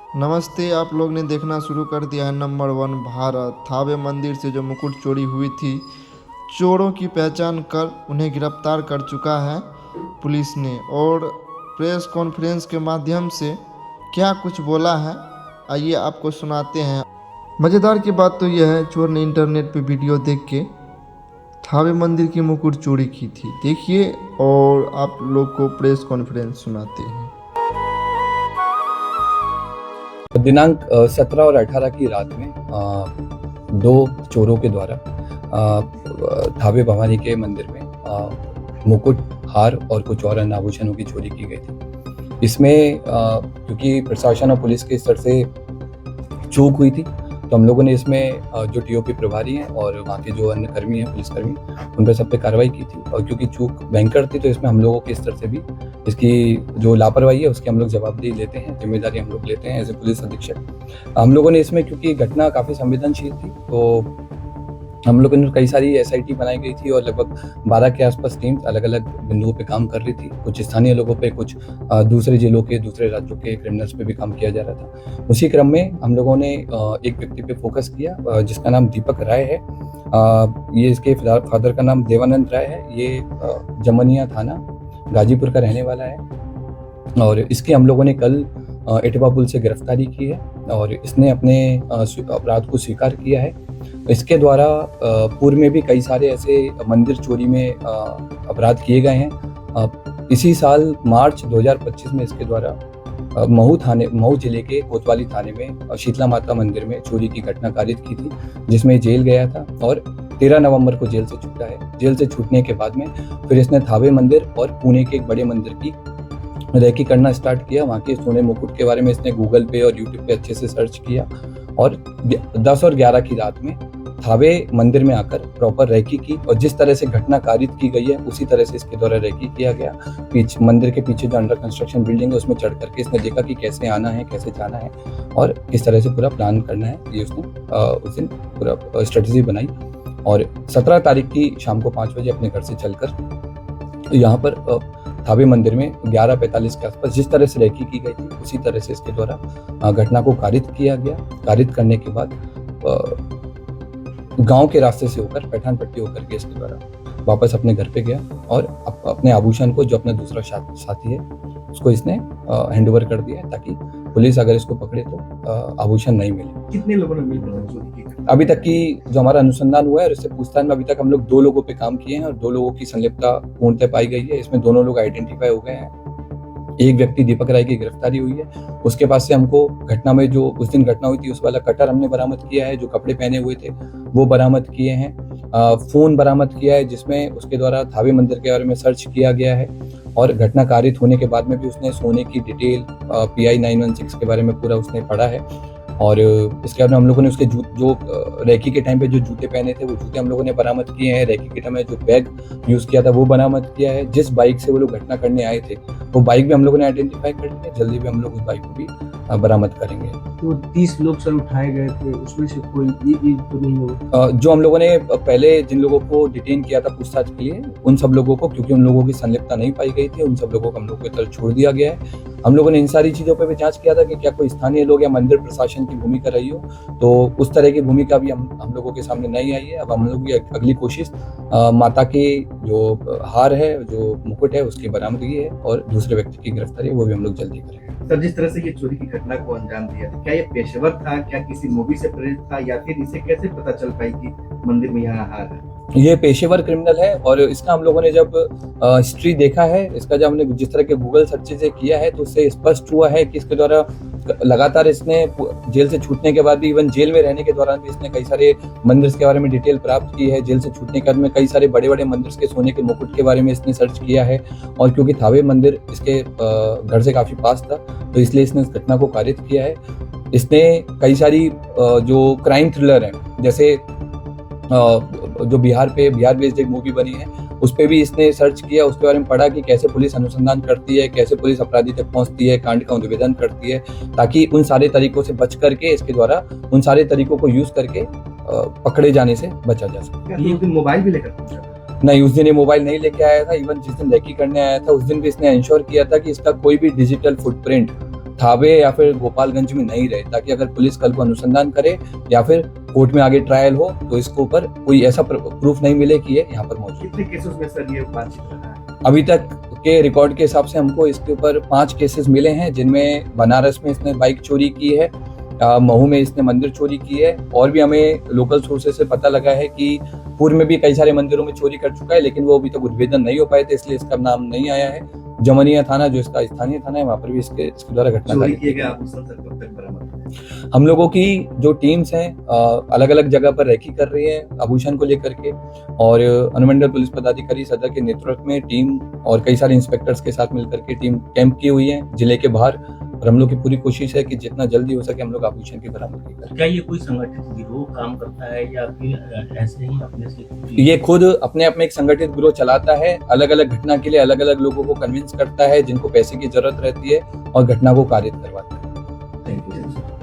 नमस्ते। आप लोग ने देखना शुरू कर दिया है नंबर वन भारत। थावे मंदिर से जो मुकुट चोरी हुई थी, चोरों की पहचान कर उन्हें गिरफ्तार कर चुका है पुलिस ने। और प्रेस कॉन्फ्रेंस के माध्यम से क्या कुछ बोला है, आइए आपको सुनाते हैं। मज़ेदार की बात तो यह है, चोर ने इंटरनेट पे वीडियो देख के थावे मंदिर की मुकुट चोरी की थी। देखिए और आप लोग को प्रेस कॉन्फ्रेंस सुनाते हैं। दिनांक 17 और 18 की रात में दो चोरों के द्वारा थावे भवानी के मंदिर में मुकुट, हार और कुछ और अन्य आभूषणों की चोरी की गई थी। इसमें क्योंकि प्रशासन और पुलिस के स्तर से चूक हुई थी, तो हम लोगों ने इसमें जो टीओपी प्रभारी हैं और वहाँ के जो अन्य कर्मी हैं, पुलिसकर्मी, उन पर सब पे कार्रवाई की थी। और क्योंकि चूक भयंकर थी, तो इसमें हम लोगों के स्तर से भी इसकी जो लापरवाही है उसकी हम लोग जवाबदेही लेते हैं, जिम्मेदारी हम लोग लेते हैं एज ए पुलिस अधीक्षक। हम लोगों ने इसमें, क्योंकि घटना काफ़ी संवेदनशील थी, तो हम लोगों ने कई सारी एसआईटी बनाई गई थी और लगभग 12 के आसपास टीम्स अलग अलग बिंदुओं पे काम कर रही थी। कुछ स्थानीय लोगों पे, कुछ दूसरे जिलों के, दूसरे राज्यों के क्रिमिनल्स पे भी काम किया जा रहा था। उसी क्रम में हम लोगों ने एक व्यक्ति पे फोकस किया जिसका नाम दीपक राय है। ये इसके फादर का नाम देवानंद राय है। ये जमनिया थाना गाजीपुर का रहने वाला है और इसकी हम लोगों ने कल एटवा पुल से गिरफ्तारी की है और इसने अपने अपराध को स्वीकार किया है। इसके द्वारा पूर्व में भी कई सारे ऐसे मंदिर चोरी में अपराध किए गए हैं। इसी साल मार्च 2025 में इसके द्वारा महू जिले के कोतवाली थाने में शीतला माता मंदिर में चोरी की घटना कारित की थी, जिसमें जेल गया था और 13 नवंबर को जेल से छूटा है। जेल से छूटने के बाद में फिर इसने थावे मंदिर और पुणे के एक बड़े मंदिर की रेकी करना स्टार्ट किया। वहाँ के सोने मुकुट के बारे में इसने गूगल पे और यूट्यूब पे अच्छे से सर्च किया और 10 और 11 की रात में थावे मंदिर में आकर प्रॉपर रेकी की और जिस तरह से घटना कारित की गई है उसी तरह से इसके द्वारा रेकी किया गया। मंदिर के पीछे जो अंडर कंस्ट्रक्शन बिल्डिंग है उसमें चढ़ करके इसने देखा कि कैसे आना है, कैसे जाना है और किस तरह से पूरा प्लान करना है। ये उसने उस दिन पूरा स्ट्रेटेजी बनाई और 17 तारीख की शाम को 5 बजे अपने घर से चलकर यहाँ पर थावे मंदिर में 11:45 के आसपास जिस तरह से रेकी की गई थी उसी तरह से इसके द्वारा घटना को कारित किया गया। कारित करने के बाद गांव के रास्ते से होकर, पैठान पट्टी होकर के इसके द्वारा वापस अपने घर पे गया और अपने आभूषण को, जो अपना दूसरा साथी है, उसको इसने हैंड ओवर कर दिया ताकि पुलिस अगर इसको पकड़े तो आभूषण नहीं मिले। कितने लोगों ने मिलकर चोरी की? अभी तक की जो हमारा अनुसंधान हुआ है और इससे पूछताछ में अभी तक हम लोग 2 लोगों पे काम किए हैं और 2 लोगों की संलिप्तता पूर्णतः पाई गई है। इसमें दोनों लोग आइडेंटिफाई हो गए हैं। एक व्यक्ति दीपक राय की गिरफ्तारी हुई है। उसके पास से हमको घटना में, जो उस दिन घटना हुई थी, उस वाला कटर हमने बरामद किया है। जो कपड़े पहने हुए थे वो बरामद किए हैं। फोन बरामद किया है जिसमें उसके द्वारा थावे मंदिर के बारे में सर्च किया गया है और घटना कारित होने के बाद में भी उसने सोने की डिटेल, PI 916 के बारे में पूरा उसने पढ़ा है। और इसके बाद में हम लोगों ने उसके जो रेकी के टाइम पे जो जूते पहने थे वो जूते हम लोगों ने बरामद किए हैं। रेकी के टाइम में जो बैग यूज़ किया था वो बरामद किया है। जिस बाइक से वो लोग घटना करने आए थे वो बाइक भी हम लोगों ने आइडेंटिफाई कर लिया। जल्दी भी हम लोग उस बाइक को भी बरामद करेंगे। तो 30 लोग सर उठाए गए थे, उसमें से कोई एक तो नहीं हो? जो हम लोगों ने पहले जिन लोगों को डिटेन किया था पूछताछ के लिए, उन सब लोगों को, क्योंकि उन लोगों की संलिप्तता नहीं पाई गई थी, उन सब लोगों को हम लोगों की तरफ छोड़ दिया गया है। हम लोगों ने इन सारी चीज़ों पर भी जांच किया था कि क्या कोई स्थानीय लोग या मंदिर प्रशासन की भूमिका रही हो, तो उस तरह की भूमिका भी हम लोगों के सामने नहीं आई है। अब हम लोग की अगली कोशिश माता के जो हार है, जो मुकुट है, उसकी बरामदगी है और दूसरे व्यक्ति की गिरफ्तारी वो भी हम लोग जल्दी करेंगे। सर, जिस तरह से ये चोरी की घटना को अंजाम दिया था, क्या ये पेशेवर था, क्या किसी मूवी से प्रेरित था, या फिर इसे कैसे पता चल पाई कि मंदिर में यहाँ हार है? ये पेशेवर क्रिमिनल है और इसका हम लोगों ने जब हिस्ट्री देखा है, इसका जब हमने जिस तरह के गूगल सर्च से किया है तो उससे स्पष्ट हुआ है कि इसके द्वारा लगातार इसने जेल से छूटने के बाद भी, इवन जेल में रहने के दौरान भी इसने कई सारे मंदिर के बारे में डिटेल प्राप्त की है। जेल से छूटने के बाद में कई सारे बड़े बड़े मंदिर के सोने के मुकुट के बारे में इसने सर्च किया है और क्योंकि थावे मंदिर इसके घर से काफी पास था तो इसलिए इसने इस घटना को कारित किया है। इसने कई सारी जो क्राइम थ्रिलर है, जैसे जो बिहार बेस्ड एक मूवी बनी है, उस पे भी इसने सर्च किया, उसके बारे में पढ़ा कि कैसे पुलिस अनुसंधान करती है, कैसे पुलिस अपराधी तक पहुंचती है, कांड का निवेदन करती है, ताकि उन सारे तरीकों से बच करके, इसके द्वारा उन सारे तरीकों को यूज करके पकड़े जाने से बचा जा सके। उस दिन मोबाइल भी लेकर पहुंचा? नहीं, उस दिन ये मोबाइल नहीं लेके आया था। इवन जिस दिन रेकी करने आया था उस दिन भी इसने इंश्योर किया था कि इसका कोई भी डिजिटल फुटप्रिंट थावे या फिर गोपालगंज में नहीं रहे, ताकि अगर पुलिस कल को अनुसंधान करे या फिर कोर्ट में आगे ट्रायल हो तो इसके ऊपर कोई ऐसा प्रूफ नहीं मिले कि ये यहाँ पर मौजूद है। कितने केसेस में सर ये बातचीत कर रहा है? अभी तक के रिकॉर्ड के हिसाब से हमको इसके ऊपर 5 केसेस मिले हैं, जिनमें बनारस में इसने बाइक चोरी की है, महू में इसने मंदिर चोरी की है, और भी हमें लोकल सोर्सेस से पता लगा है कि पूर्व में भी कई सारे मंदिरों में चोरी कर चुका है, लेकिन वो अभी तक उद्भेदन नहीं हो पाए थे, इसलिए इसका नाम नहीं आया है। जमनिया थाना जो इसका स्थानीय थाना है, वहाँ पर भी इसके द्वारा घटना चोरी कार्य किए गए आभूषण सर कब तक बरामद हुए? हम लोगों की जो टीम्स हैं अलग अलग जगह पर रेकी कर रही है आभूषण को लेकर के, और अनुमंडल पुलिस पदाधिकारी सदर के नेतृत्व में टीम और कई सारे इंस्पेक्टर्स के साथ मिलकर के टीम कैंप की हुई है जिले के बाहर, और हम लोग की पूरी कोशिश है कि जितना जल्दी हो सके हम लोग आभूषण की बरामदगी करें। क्या ये कोई संगठित गिरोह काम करता है या फिर ऐसे ही अपने से? ये खुद अपने आप में एक संगठित गिरोह चलाता है, अलग अलग घटना के लिए अलग अलग लोगों को कन्विंस करता है जिनको पैसे की जरूरत रहती है, और घटना को कारित करवाता है। Thank you.